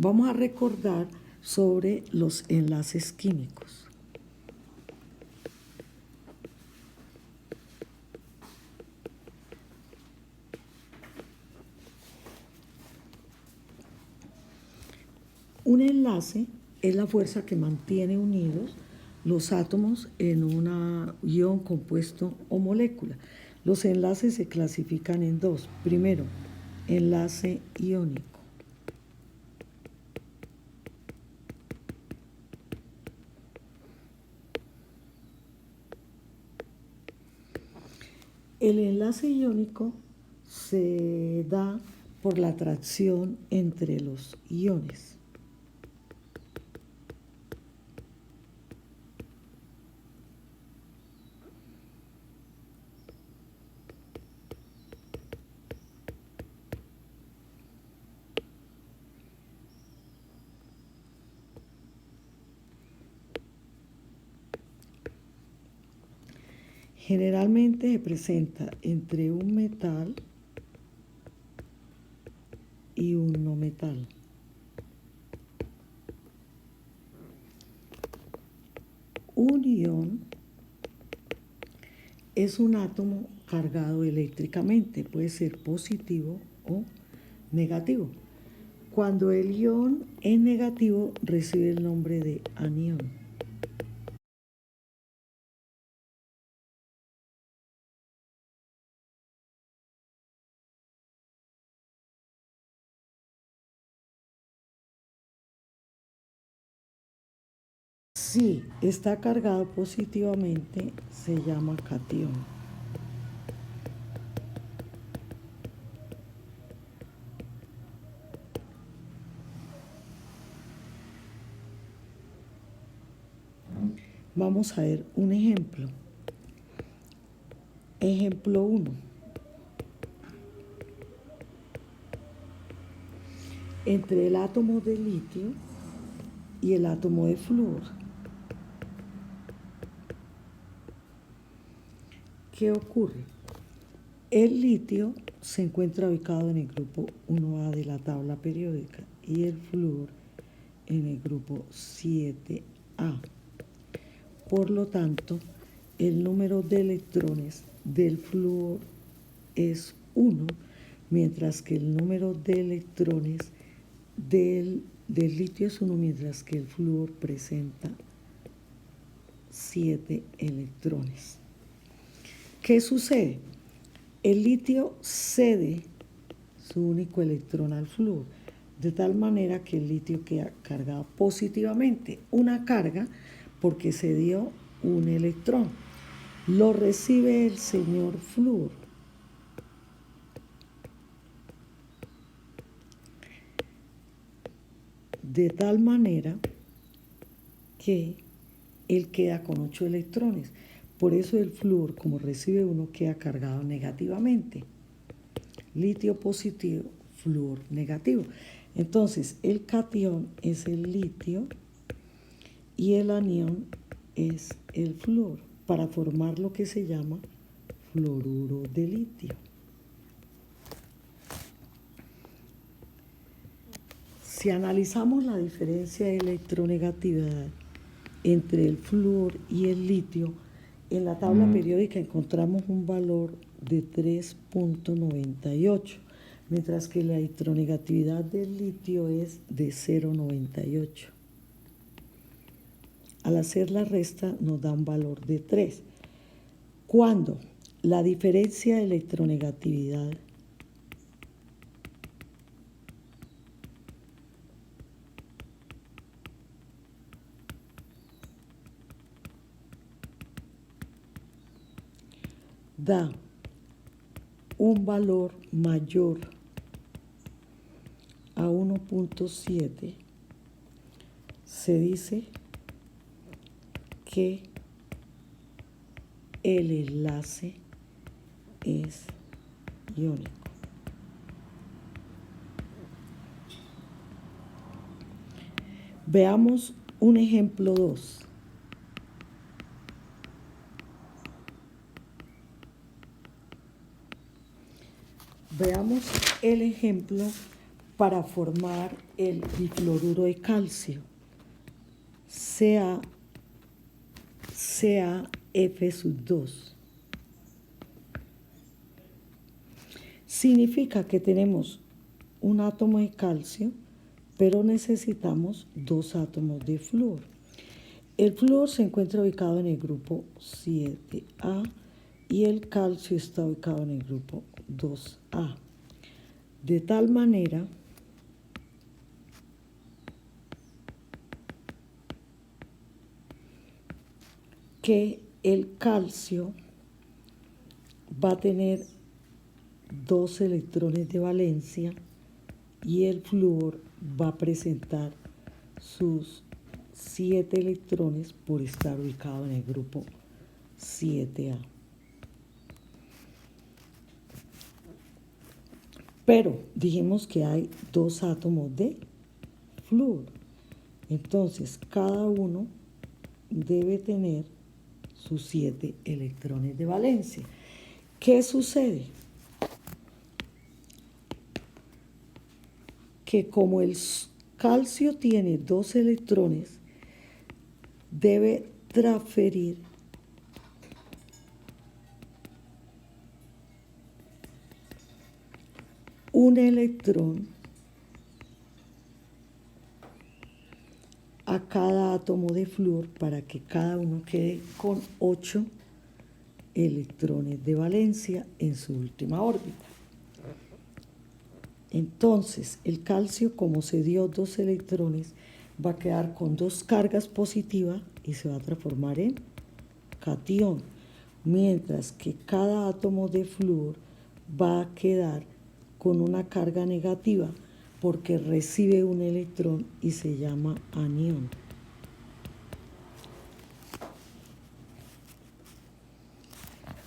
Vamos a recordar sobre los enlaces químicos. Un enlace es la fuerza que mantiene unidos los átomos en un ion, compuesto o molécula. Los enlaces se clasifican en dos. Primero, enlace iónico. El enlace iónico se da por la atracción entre los iones. Generalmente se presenta entre un metal y un no metal. Un ion es un átomo cargado eléctricamente, puede ser positivo o negativo. Cuando el ion es negativo, recibe el nombre de anión. Si está cargado positivamente, se llama catión. Vamos a ver un ejemplo. Ejemplo 1. Entre el átomo de litio y el átomo de flúor. ¿Qué ocurre? El litio se encuentra ubicado en el grupo 1A de la tabla periódica y el flúor en el grupo 7A. Por lo tanto, el número de electrones del flúor es 1, mientras que el número de electrones del litio es 1, mientras que el flúor presenta 7 electrones. ¿Qué sucede? El litio cede su único electrón al flúor, de tal manera que el litio queda cargado positivamente. Una carga porque cedió un electrón. Lo recibe el señor flúor. De tal manera que él queda con 8 electrones. Por eso el flúor, como recibe uno, queda cargado negativamente. Litio positivo, flúor negativo. Entonces, el catión es el litio y el anión es el flúor, para formar lo que se llama fluoruro de litio. Si analizamos la diferencia de electronegatividad entre el flúor y el litio, en la tabla periódica encontramos un valor de 3.98, mientras que la electronegatividad del litio es de 0.98. Al hacer la resta nos da un valor de 3. Cuando la diferencia de electronegatividad da un valor mayor a 1.7, se dice que el enlace es iónico. Veamos un ejemplo 2. Veamos el ejemplo para formar el difluoruro de calcio, CaF2. Significa que tenemos un átomo de calcio, pero necesitamos dos átomos de flúor. El flúor se encuentra ubicado en el grupo 7A y el calcio está ubicado en el grupo 2A. De tal manera que el calcio va a tener 2 electrones de valencia y el flúor va a presentar sus 7 electrones por estar ubicado en el grupo 7A. Pero dijimos que hay 2 átomos de flúor. Entonces, cada uno debe tener sus 7 electrones de valencia. ¿Qué sucede? Que como el calcio tiene 2 electrones, debe transferir un electrón a cada átomo de flúor para que cada uno quede con 8 electrones de valencia en su última órbita. Entonces, el calcio, como se dio 2 electrones, va a quedar con 2 cargas positivas y se va a transformar en catión, mientras que cada átomo de flúor va a quedar con una carga negativa porque recibe un electrón y se llama anión.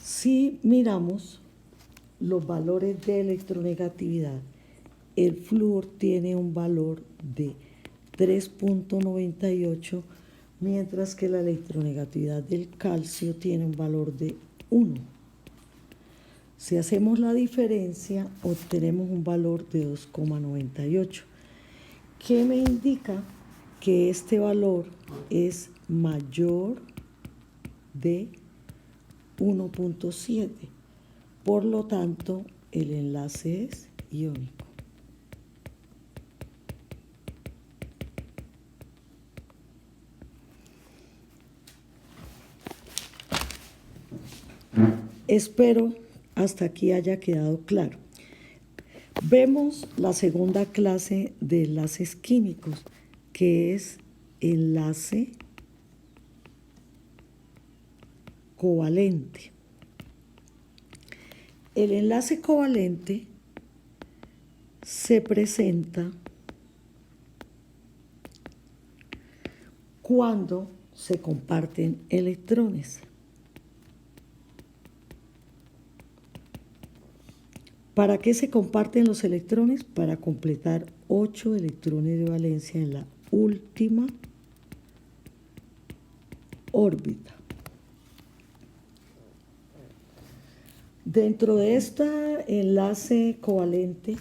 Si miramos los valores de electronegatividad, el flúor tiene un valor de 3.98, mientras que la electronegatividad del calcio tiene un valor de 1. Si hacemos la diferencia, obtenemos un valor de 2,98, que me indica que este valor es mayor de 1.7. Por lo tanto, el enlace es iónico. Espero hasta aquí haya quedado claro. Vemos la segunda clase de enlaces químicos, que es enlace covalente. El enlace covalente se presenta cuando se comparten electrones. ¿Para qué se comparten los electrones? Para completar 8 electrones de valencia en la última órbita. Dentro de este enlace covalente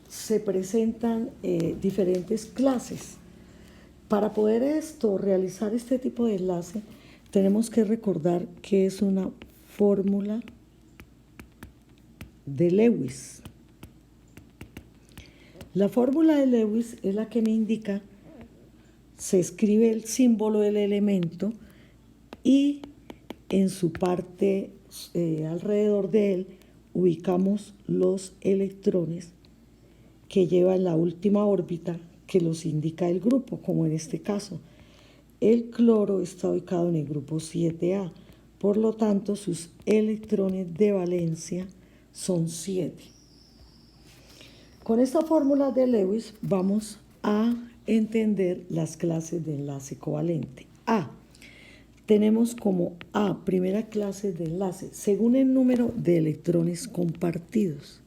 se presentan diferentes clases. Para poder realizar este tipo de enlace, tenemos que recordar que es una fórmula de Lewis. La fórmula de Lewis es la que me indica, se escribe el símbolo del elemento y en su parte alrededor de él ubicamos los electrones que llevan la última órbita que los indica el grupo, como en este caso. El cloro está ubicado en el grupo 7A, por lo tanto sus electrones de valencia son 7. Con esta fórmula de Lewis vamos a entender las clases de enlace covalente. Tenemos como A, primera clase de enlace, según el número de electrones compartidos.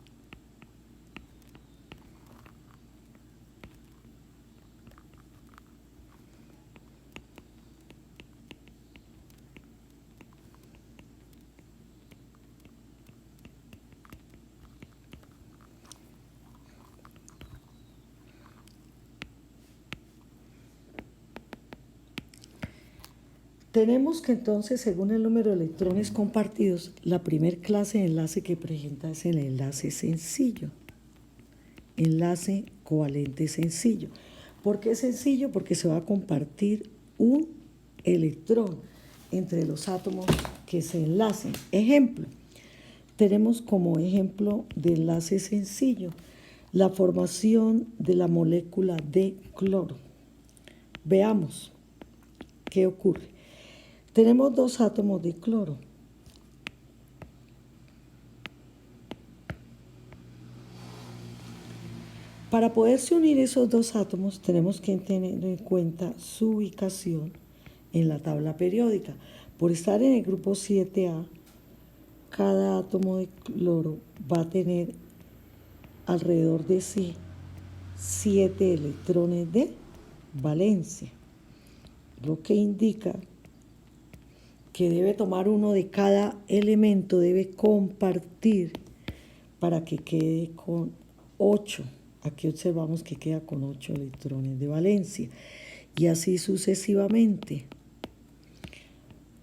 Tenemos que entonces, según el número de electrones compartidos, la primer clase de enlace que presenta es el enlace sencillo. Enlace covalente sencillo. ¿Por qué sencillo? Porque se va a compartir un electrón entre los átomos que se enlacen. Ejemplo, tenemos como ejemplo de enlace sencillo la formación de la molécula de cloro. Veamos qué ocurre. Tenemos dos átomos de cloro. Para poderse unir esos dos átomos tenemos que tener en cuenta su ubicación en la tabla periódica. Por estar en el grupo 7A, cada átomo de cloro va a tener alrededor de sí 7 electrones de valencia, lo que indica que debe tomar uno de cada elemento, debe compartir para que quede con 8. Aquí observamos que queda con 8 electrones de valencia. Y así sucesivamente.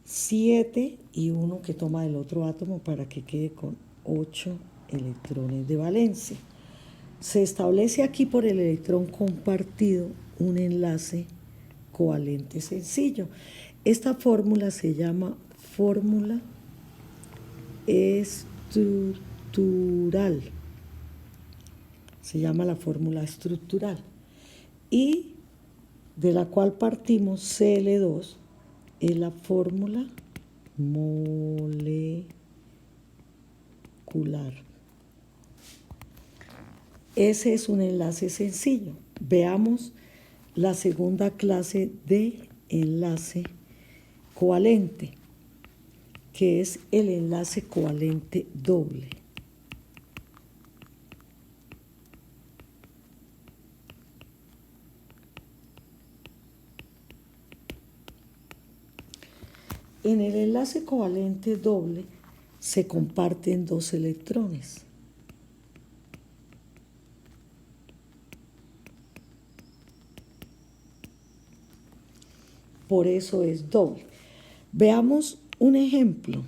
7 y 1 que toma del otro átomo para que quede con 8 electrones de valencia. Se establece aquí por el electrón compartido un enlace covalente sencillo. Esta fórmula se llama fórmula estructural. Se llama la fórmula estructural. Y de la cual partimos Cl2 es la fórmula molecular. Ese es un enlace sencillo. Veamos la segunda clase de enlace covalente, que es el enlace covalente doble. En el enlace covalente doble se comparten dos electrones. Por eso es doble. Veamos un ejemplo.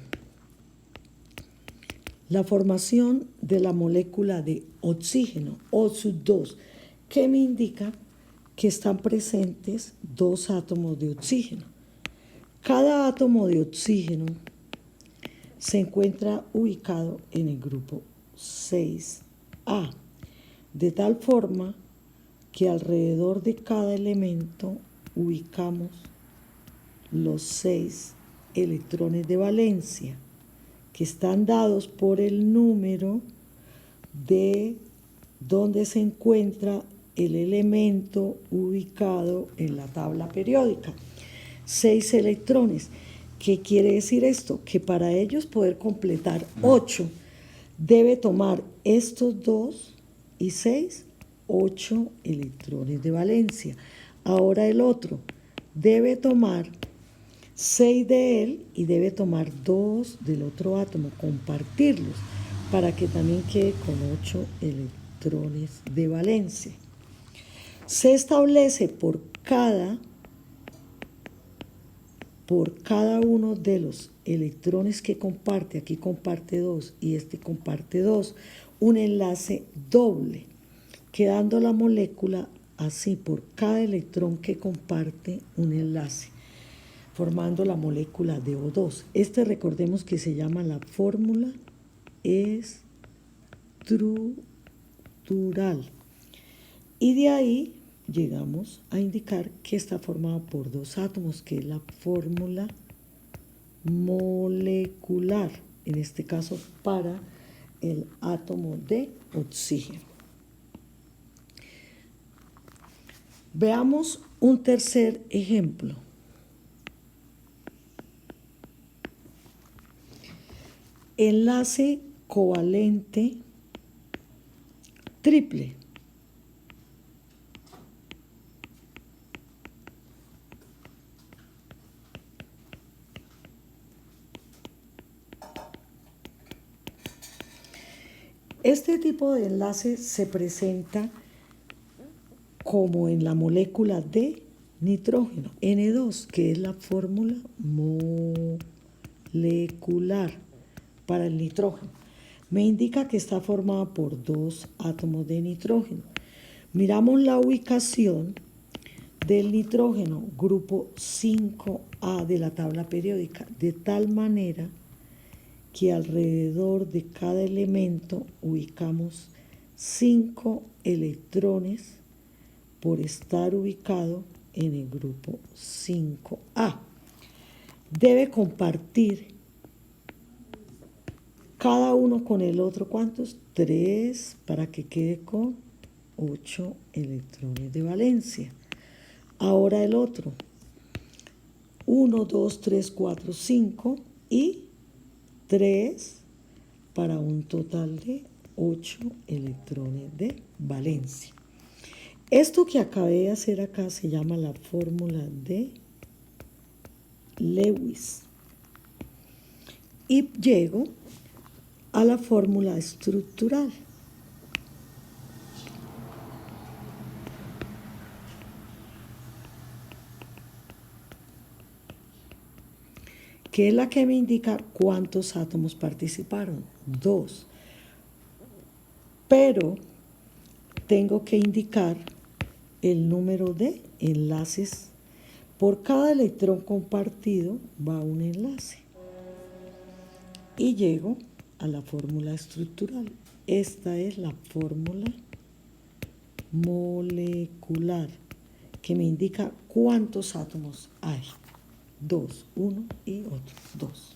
La formación de la molécula de oxígeno, O2, que me indica que están presentes dos átomos de oxígeno. Cada átomo de oxígeno se encuentra ubicado en el grupo 6A, de tal forma que alrededor de cada elemento ubicamos los 6 electrones de valencia, que están dados por el número de donde se encuentra el elemento ubicado en la tabla periódica. 6 electrones. ¿Qué quiere decir esto? Que para ellos poder completar 8, debe tomar estos 2 y 6, 8 electrones de valencia. Ahora el otro debe tomar 6 de él y debe tomar 2 del otro átomo, compartirlos, para que también quede con 8 electrones de valencia. Se establece por cada uno de los electrones que comparte, aquí comparte 2 y este comparte 2, un enlace doble, quedando la molécula así por cada electrón que comparte un enlace, formando la molécula de O2. Recordemos que se llama la fórmula estructural. Y de ahí llegamos a indicar que está formado por dos átomos, que es la fórmula molecular, en este caso para el átomo de oxígeno. Veamos un tercer ejemplo. Enlace covalente triple. Este tipo de enlace se presenta como en la molécula de nitrógeno, N2, que es la fórmula molecular para el nitrógeno. Me indica que está formada por 2 átomos de nitrógeno. Miramos la ubicación del nitrógeno, grupo 5A de la tabla periódica, de tal manera que alrededor de cada elemento ubicamos 5 electrones por estar ubicado en el grupo 5A. Debe compartir cada uno con el otro, ¿cuántos? 3, para que quede con 8 electrones de valencia. Ahora el otro, 1, 2, 3, 4, 5 y 3 para un total de 8 electrones de valencia. Esto que acabé de hacer acá se llama la fórmula de Lewis. Y llego a la fórmula estructural. Que es la que me indica cuántos átomos participaron, 2. Pero tengo que indicar el número de enlaces. Por cada electrón compartido va un enlace. Y llego a la fórmula estructural. Esta es la fórmula molecular que me indica cuántos átomos hay. 2, 1 y otro, 2.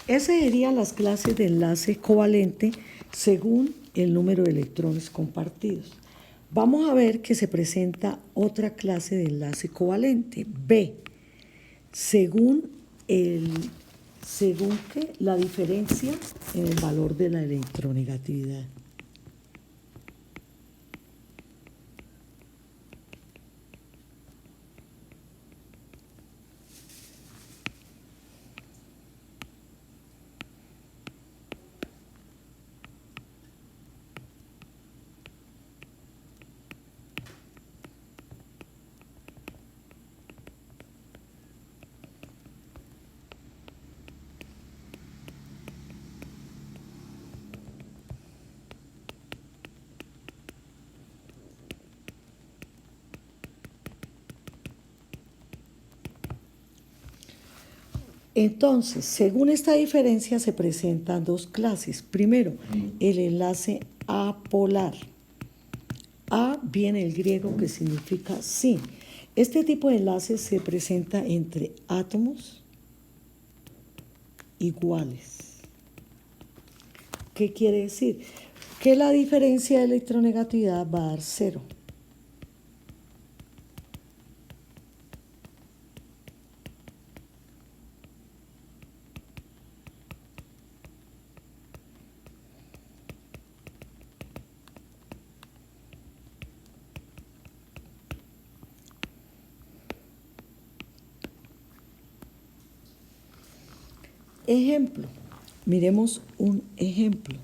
Esas serían las clases de enlace covalente según el número de electrones compartidos. Vamos a ver que se presenta otra clase de enlace covalente, B, según la diferencia en el valor de la electronegatividad. Entonces, según esta diferencia se presentan dos clases. Primero, el enlace apolar. A viene el griego que significa sin. Este tipo de enlace se presenta entre átomos iguales. ¿Qué quiere decir? Que la diferencia de electronegatividad va a dar 0. Ejemplo, miremos un ejemplo,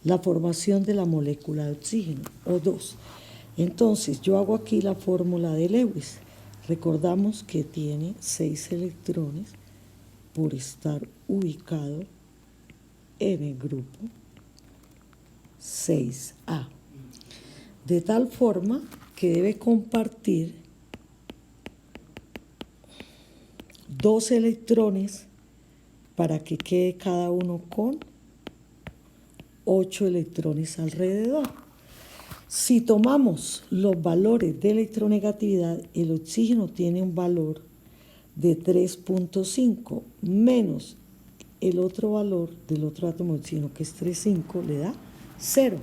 la formación de la molécula de oxígeno, O2. Entonces, yo hago aquí la fórmula de Lewis. Recordamos que tiene 6 electrones por estar ubicado en el grupo 6A. De tal forma que debe compartir 2 electrones para que quede cada uno con 8 electrones alrededor. Si tomamos los valores de electronegatividad, el oxígeno tiene un valor de 3.5 menos el otro valor del otro átomo de oxígeno, que es 3.5, le da 0.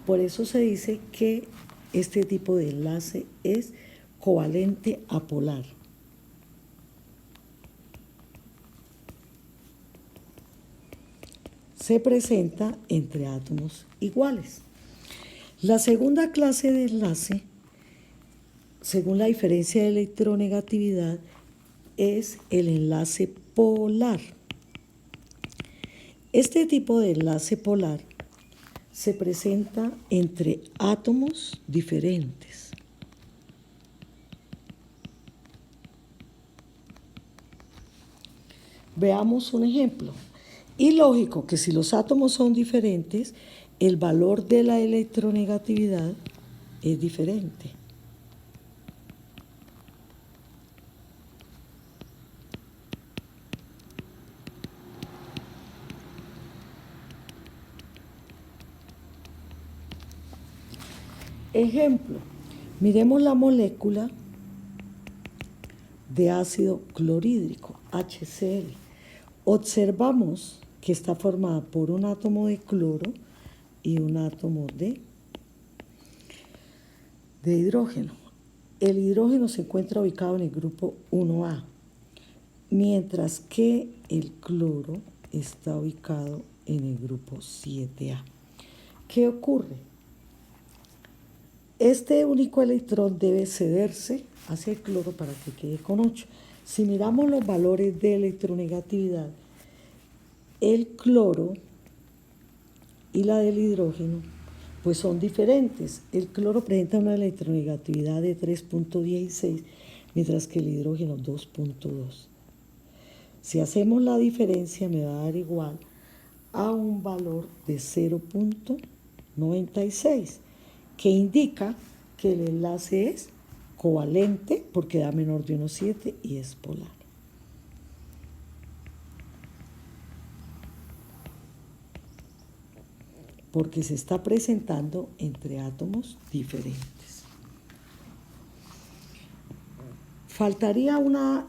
Por eso se dice que este tipo de enlace es covalente apolar. Se presenta entre átomos iguales. La segunda clase de enlace, según la diferencia de electronegatividad, es el enlace polar. Este tipo de enlace polar se presenta entre átomos diferentes. Veamos un ejemplo. Y lógico que si los átomos son diferentes, el valor de la electronegatividad es diferente. Ejemplo, miremos la molécula de ácido clorhídrico, HCl. Observamos que está formada por un átomo de cloro y un átomo de hidrógeno. El hidrógeno se encuentra ubicado en el grupo 1A, mientras que el cloro está ubicado en el grupo 7A. ¿Qué ocurre? Este único electrón debe cederse hacia el cloro para que quede con 8. Si miramos los valores de electronegatividad, el cloro y la del hidrógeno pues son diferentes. El cloro presenta una electronegatividad de 3.16, mientras que el hidrógeno 2.2. Si hacemos la diferencia me va a dar igual a un valor de 0.96, que indica que el enlace es covalente porque da menor de 1,7 y es polar. Porque se está presentando entre átomos diferentes. Faltaría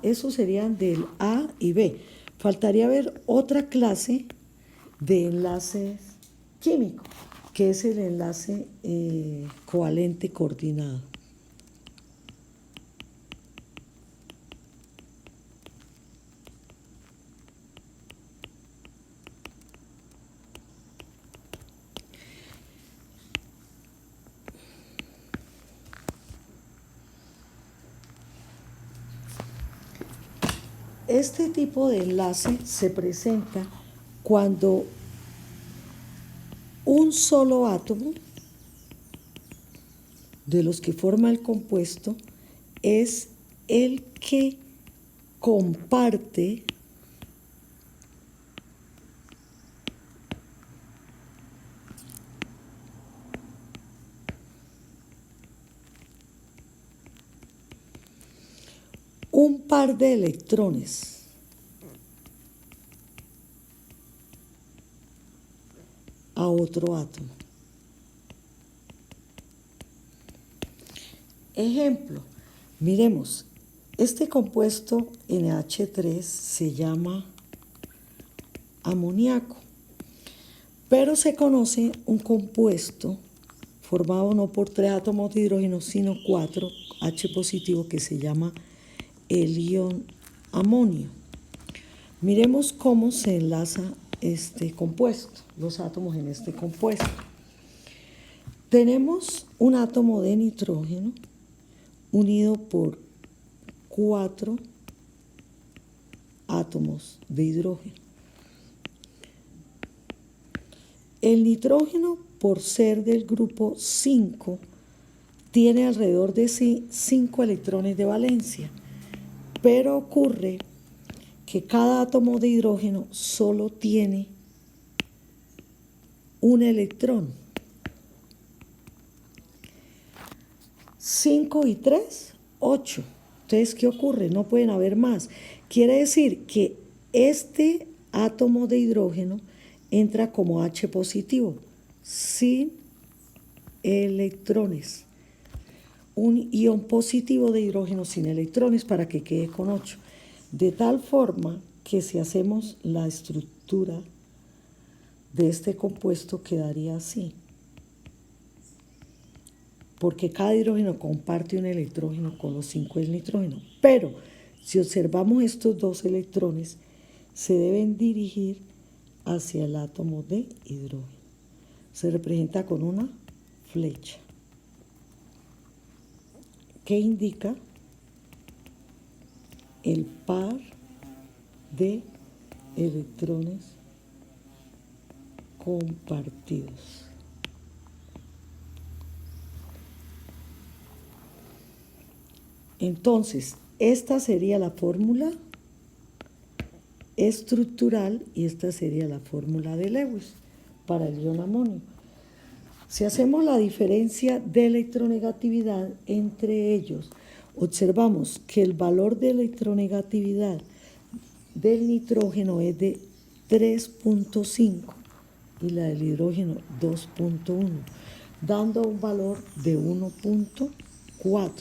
esos serían del A y B. Faltaría ver otra clase de enlaces químicos, que es el enlace covalente coordinado. Este tipo de enlace se presenta cuando un solo átomo de los que forma el compuesto es el que comparte un par de electrones a otro átomo. Ejemplo, miremos, este compuesto NH3 se llama amoníaco, pero se conoce un compuesto formado no por 3 átomos de hidrógeno, sino 4 H positivo, que se llama el ion amonio. Miremos cómo se enlaza este compuesto, los átomos en este compuesto. Tenemos un átomo de nitrógeno unido por 4 átomos de hidrógeno. El nitrógeno, por ser del grupo 5, tiene alrededor de sí 5 electrones de valencia, pero ocurre que cada átomo de hidrógeno solo tiene un electrón. 5 y 3, 8. Entonces, ¿qué ocurre? No pueden haber más. Quiere decir que este átomo de hidrógeno entra como H positivo, sin electrones. Un ion positivo de hidrógeno sin electrones para que quede con 8. De tal forma que si hacemos la estructura de este compuesto quedaría así. Porque cada hidrógeno comparte un electrógeno con los 5 del nitrógeno. Pero si observamos estos 2 electrones, se deben dirigir hacia el átomo de hidrógeno. Se representa con una flecha que indica el par de electrones compartidos. Entonces, esta sería la fórmula estructural y esta sería la fórmula de Lewis para el ion amonio. Si hacemos la diferencia de electronegatividad entre ellos, observamos que el valor de electronegatividad del nitrógeno es de 3.5 y la del hidrógeno 2.1, dando un valor de 1.4,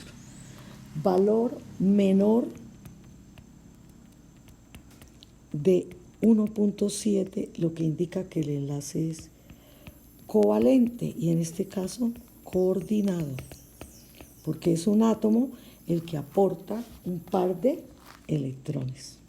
valor menor de 1.7, lo que indica que el enlace es covalente y en este caso coordinado, porque es un átomo el que aporta un par de electrones.